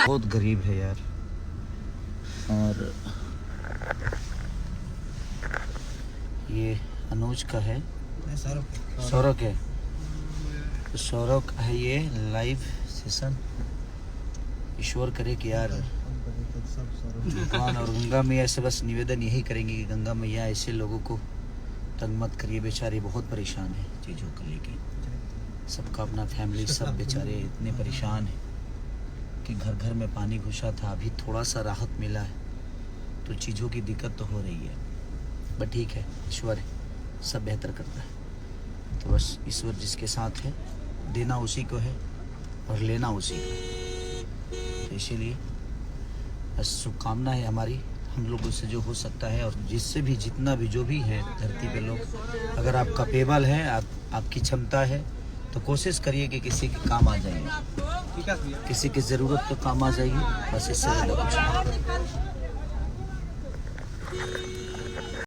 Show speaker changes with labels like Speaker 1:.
Speaker 1: बहुत गरीब है यार। और ये अनुज का है, सौरव है, तो सौरव का है ये लाइव सेशन। ईश्वर करे कि यार भगवान और गंगा मैया से बस निवेदन यही करेंगे कि गंगा मैया ऐसे लोगों को तंग मत करिए। बेचारे बहुत परेशान हैं चीज़ों को लेके, सबका अपना फैमिली, सब बेचारे इतने परेशान हैं कि घर घर में पानी घुसा था। अभी थोड़ा सा राहत मिला है तो चीज़ों की दिक्कत तो हो रही है, बट ठीक है, ईश्वर है, सब बेहतर करता है। तो बस ईश्वर जिसके साथ है, देना उसी को है और लेना उसी को। तो इसीलिए बस शुभकामना है हमारी, हम लोगों से जो हो सकता है, और जिससे भी जितना भी जो भी है धरती पे लोग, अगर आप कैपेबल है, आपकी क्षमता है, तो कोशिश करिए कि किसी के काम आ जाइए, किसी की ज़रूरत पे काम आ जाइए, बस इससे ज़्यादा कुछ नहीं।